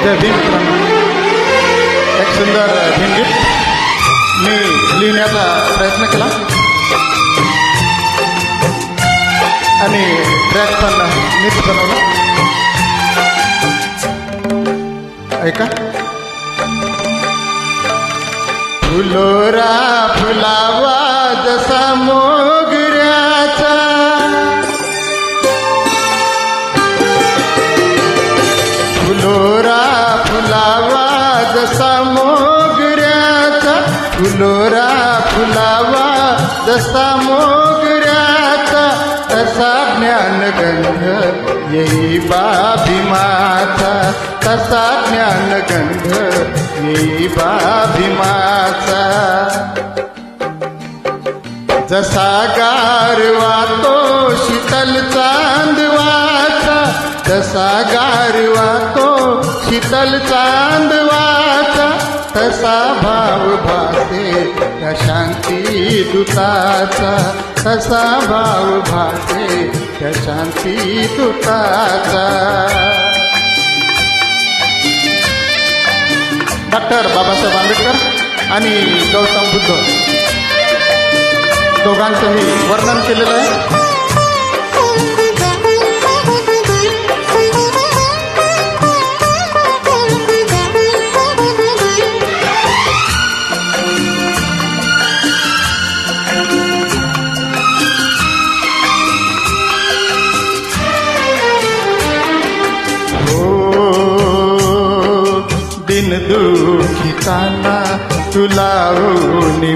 जय भीम मित्रांनो. एक सुंदर भीमगीत मी लिहिण्याचा प्रयत्न केला आणि ट्रॅक पण मीच बनवला. ऐका. फुलोरा फुलावा जसा मोगऱ्याचा, फुलोरा फुलावा जसा मोगऱ्याचा, फुलोरा फुलावा जसा मोगऱ्याचा, तसा ज्ञानगंध येई बा भीमाचा, तसा ज्ञानगंध येई बा भीमाचा. जसा गारवा तो शीतल चांदवाचा, तसा गारवा तो शीतल चांदवाचा, तसा भाव भासे त्या शांती दूताचा, तसा भाव भासे त्या शांती दूताचा. डॉक्टर बाबासाहेब आंबेडकर आणि गौतम बुद्ध दोघांचंही वर्णन केलेलं आहे. दिन दुखिताना तुला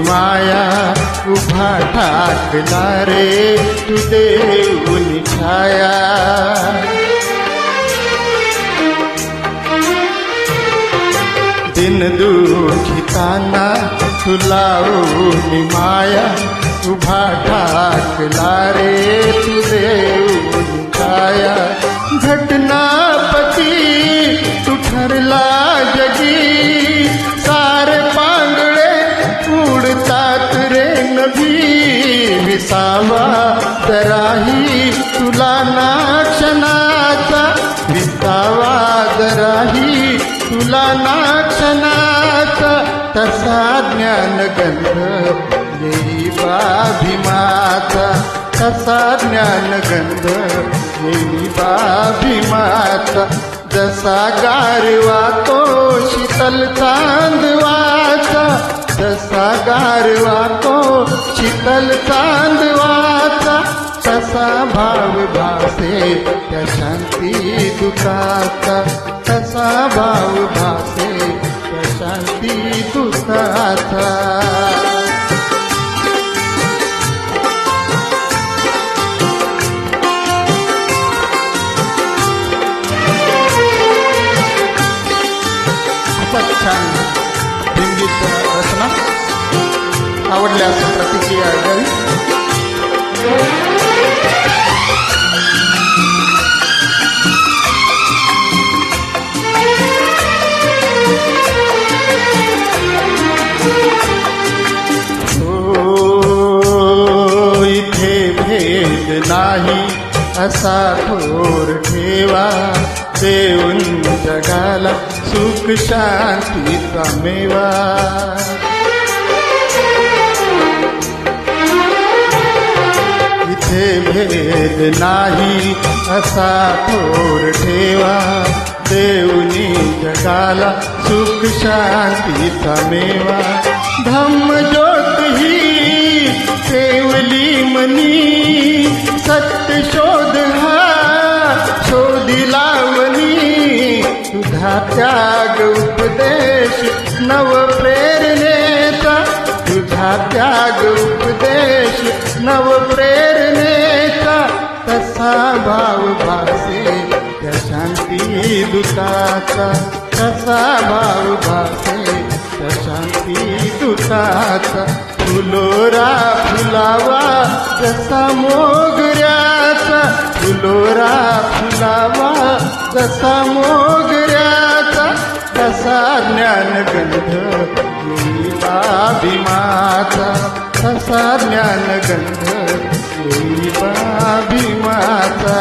माया, उभा ठाकला रे तू देऊनी छाया. दिन दुखिताना तुला माया, उभा ठाकला रे तू देऊनी छाया. घटनापती तू ठरला जगी, सारे पांगळे उडतात रे नभी. विसावा जराही तुला ना क्षणाचा, विसावा जराही तुला ना क्षणाचा, तसा ज्ञानगंध येई बा भीमाचा, तसा ज्ञानगंध येई बा भीमाचा. जसा गारवा तो शीतल चांदवाचा, जसा गारवा तो शीतल चांदवाचा, तसा भाव भासे त्या शांती दूताचा, तसा भाव भासे त्या शांती दूताचा. छान भीमगीत रचना आवडल्यास प्रतिक्रिया द्यावी. हो इथे भेद नाही असा थोर ठेवा, देऊन जगाला सुख शांतीचा मेवा. इथे भेद नाही असा थोर ठेवा, देऊनी जगाला सुख शांतीचा मेवा. धम्मज्योत ही सेवली मनी, सत्य शोध हा शोधी लावणी. तुझा त्याग उपदेश नव प्रेरणेचा, तुझा त्याग उपदेश नव प्रेरणेचा, तसा भाव भासे त्या शांती दूताचा, तसा भाव भासे त्या शांती दूताचा. फुलोरा फुलावा जसा मोगऱ्याचा, फुलोरा फुलावा जसा मोगऱ्याचा, तसा ज्ञानगंध येई बा भीमाचा, तसा ज्ञानगंध येई बा भीमाचा.